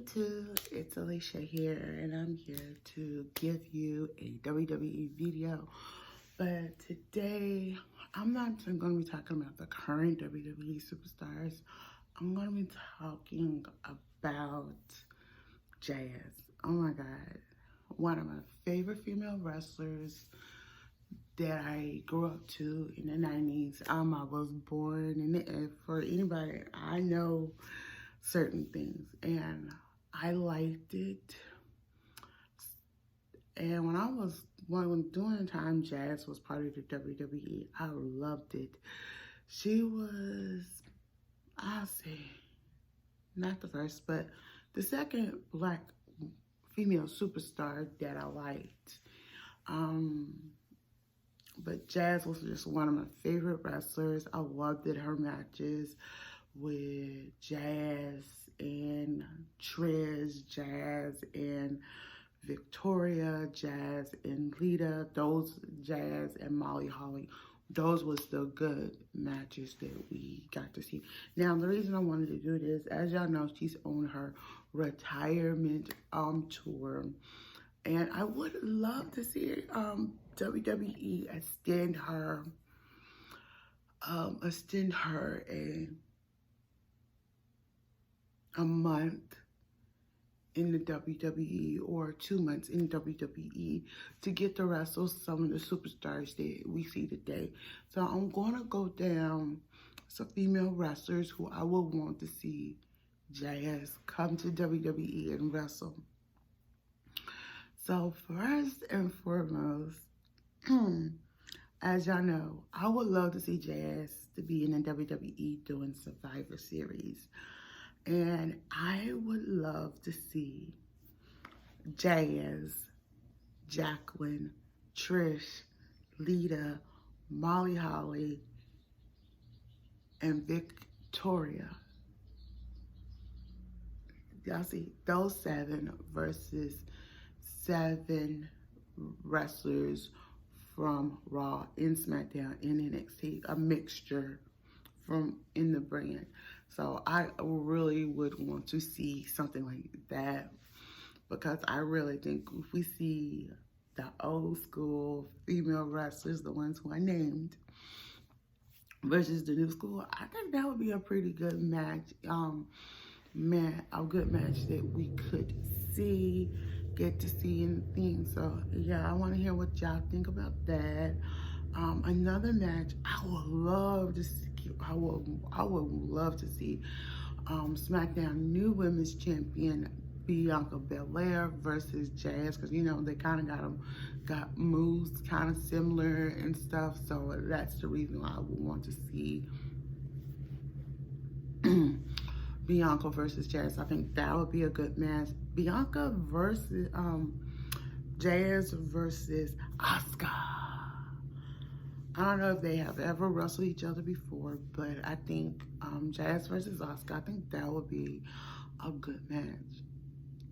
YouTube, it's Alicia here, and I'm here to give you a WWE video. But today, I'm not going to be talking about the current WWE superstars. I'm going to be talking about Jazz. Oh my God. One of my favorite female wrestlers that I grew up to in the 90s. I was born, and for anybody, I know certain things, and I liked it. And when during the time Jazz was part of the WWE, I loved it. She was, I'll say, not the first, but the second black female superstar that I liked. But Jazz was just one of my favorite wrestlers. I loved her matches with Jazz and Trish, Jazz and Victoria, Jazz and Lita, those Jazz and Molly Holly. Those was the good matches that we got to see. Now, the reason I wanted to do this, as y'all know, she's on her retirement tour. And I would love to see WWE extend her a month in the WWE or 2 months in WWE to get to wrestle some of the superstars that we see today. So I'm going to go down some female wrestlers who I would want to see Jazz come to WWE and wrestle. So first and foremost, as y'all know, I would love to see Jazz to be in the WWE doing Survivor Series. And I would love to see Jazz, Jacqueline, Trish, Lita, Molly Holly, and Victoria. Y'all see, those 7 versus 7 wrestlers from Raw and SmackDown and NXT, a mixture from in the brand. So I really would want to see something like that, because I really think if we see the old school female wrestlers, the ones who I named, versus the new school, I think that would be a pretty good match. A good match that we could get to see and things. So yeah, I want to hear what y'all think about that. Another match I would love to see. I would love to see SmackDown new women's champion Bianca Belair versus Jazz, because you know they kind of got moves kind of similar and stuff. So that's the reason why I would want to see Bianca versus Jazz. I think that would be a good match. Bianca versus Jazz versus Asuka. I don't know if they have ever wrestled each other before, but I think Jazz versus Asuka, I think that would be a good match.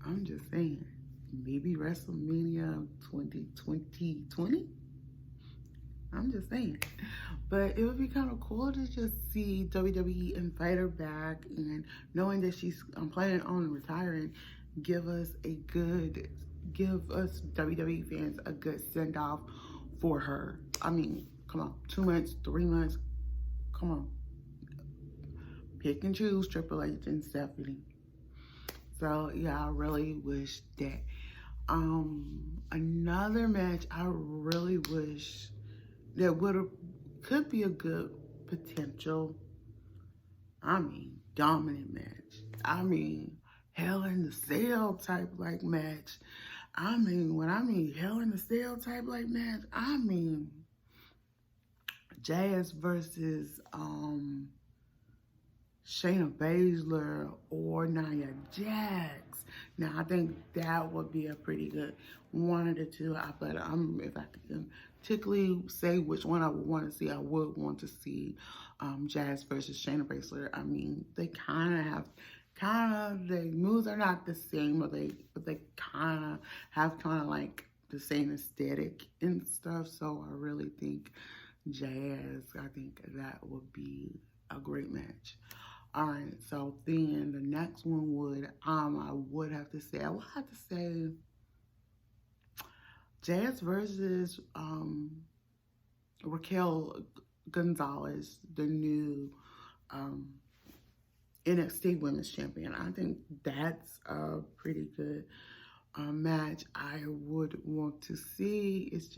I'm just saying, maybe WrestleMania 2020? I'm just saying. But it would be kind of cool to just see WWE invite her back, and knowing that she's planning on retiring, give us WWE fans a good send-off for her. I mean, come on, 2 months, 3 months, come on. Pick and choose Triple H and Stephanie. So yeah, I really wish that. Another match I really wish that could be a good potential, dominant match. Hell in the Cell type like match. When I mean Hell in the Cell type like match, Jazz versus Shayna Baszler or Nia Jax. Now, I think that would be a pretty good one of the two. But if I can particularly say which one I would want to see, I would want to see Jazz versus Shayna Baszler. They the moves are not the same, but they kind of have like the same aesthetic and stuff. So I really think Jazz, I think that would be a great match. All right, so then the next one I would have to say Jazz versus Raquel Gonzalez, the new um, NXT Women's Champion. I think that's a pretty good match I would want to see. It's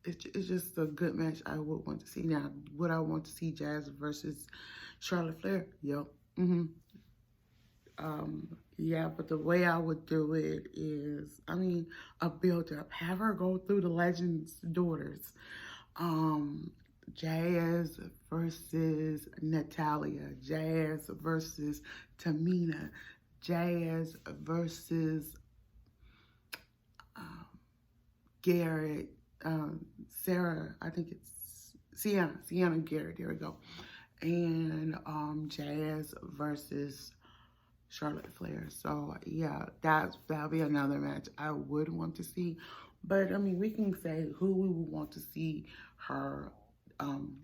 it's just a good match I would want to see. Now, would I want to see Jazz versus Charlotte Flair? Yep. Yeah, but the way I would do it is, I mean, a build up. Have her go through the Legends Daughters. Um, Jazz versus Natalia. Jazz versus Tamina. Jazz versus um, Garrett. Sarah, I think it's Sienna Garrett. There we go. And Jazz versus Charlotte Flair. So yeah, that'll be another match I would want to see. But I mean, we can say who we would want to her um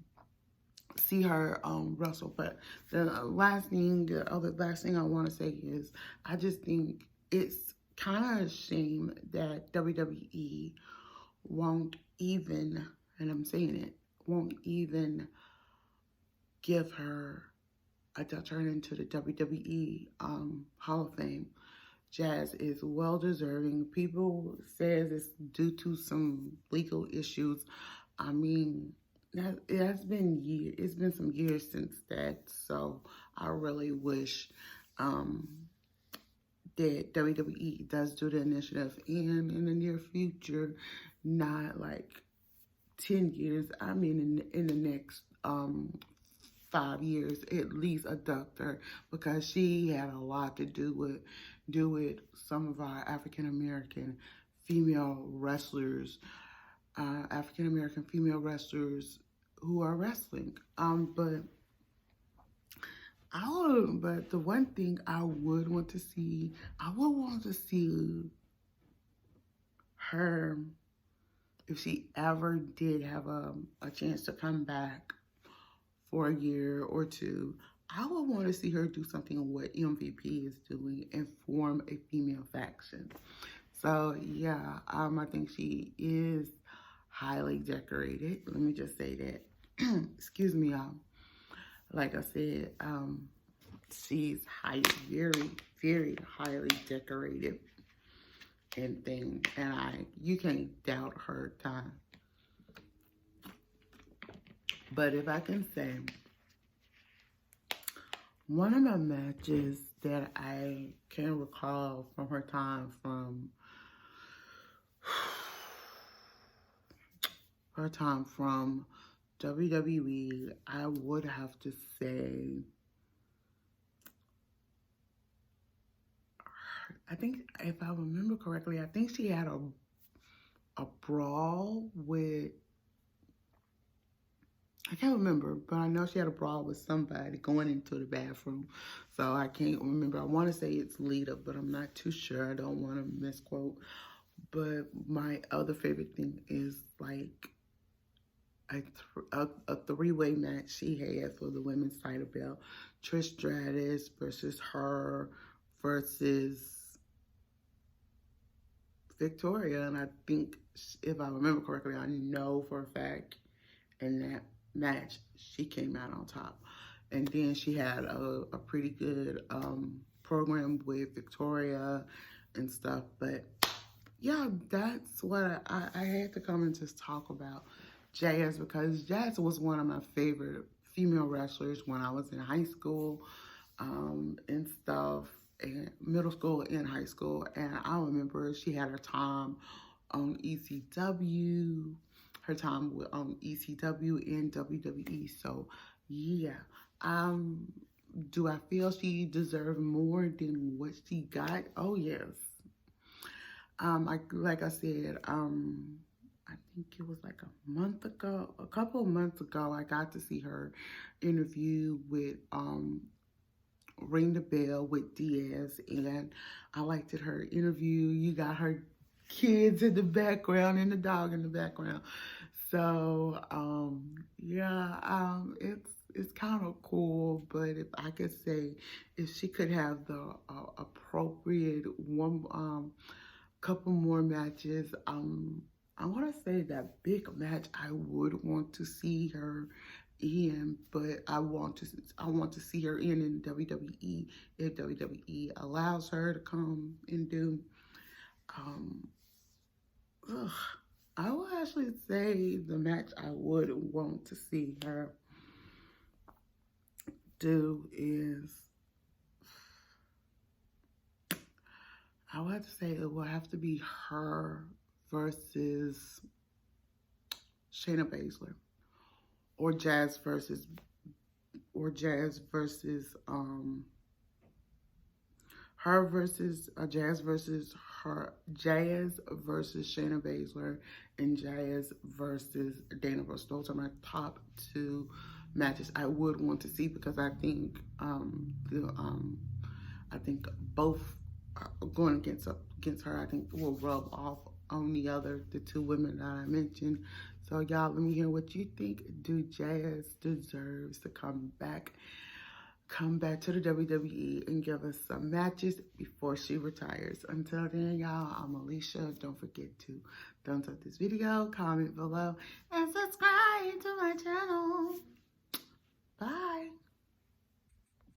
wrestle. But the other last thing I want to say is I just think it's kind of a shame that WWE won't even, and I'm saying it, won't even give her a turn into the WWE Hall of Fame. Jazz is well deserving. People says it's due to some legal issues. I mean, it has been years. It's been some years since that. So I really wish that WWE does do the initiative, and in the near future, not like 10 years. I mean, in the next 5 years, at least abduct her, because she had a lot to do with some of our African American female wrestlers, African American female wrestlers who are wrestling. But the one thing I would want to see, I would want to see her, if she ever did have a chance to come back for a year or two, I would want to see her do something what MVP is doing and form a female faction. So yeah, I think she is highly decorated. Let me just say that. Excuse me, y'all. Like I said, she's very, very highly decorated and things, and you can't doubt her time. But if I can say, one of my matches that I can recall from her time from WWE, I would have to say, I think if I remember correctly, I think she had a brawl with, I can't remember, but I know she had a brawl with somebody going into the bathroom. So I can't remember. I want to say it's Lita, but I'm not too sure. I don't want to misquote. But my other favorite thing is like a three-way match she had for the women's title belt. Trish Stratus versus her versus Victoria. And I think, if I remember correctly, I know for a fact in that match she came out on top. And then she had a pretty good program with Victoria and stuff. But yeah, that's what I had to come and just talk about Jazz, because Jazz was one of my favorite female wrestlers when I was in high school and stuff, and middle school and high school. And I remember she had her time on ECW, on ECW and WWE. So yeah, do I feel she deserved more than what she got? Oh yes. Like I said, I think it was like a couple of months ago, I got to see her interview with Ring the Bell with Diaz, and I liked her interview. You got her kids in the background and the dog in the background. So, yeah, it's kind of cool, but if I could say, if she could have the appropriate one, couple more matches, I want to say that big match I would want to see her in, but I want to see her in WWE if WWE allows her to come and do. Um, ugh, I will actually say the match I would want to see her do is, I would have to say it will have to be her versus Shayna Baszler, or Jazz versus, her versus Jazz versus her, Jazz versus Shayna Baszler, and Jazz versus Dana Brooke. Those are my top two matches I would want to see, because I think I think both going against her, I think will rub off on the two women that I mentioned. So y'all, let me hear what you think. Do Jazz deserves to come back to the WWE and give us some matches before she retires? Until then, y'all, I'm Alicia. Don't forget to thumbs up this video, comment below, and subscribe to my channel. Bye.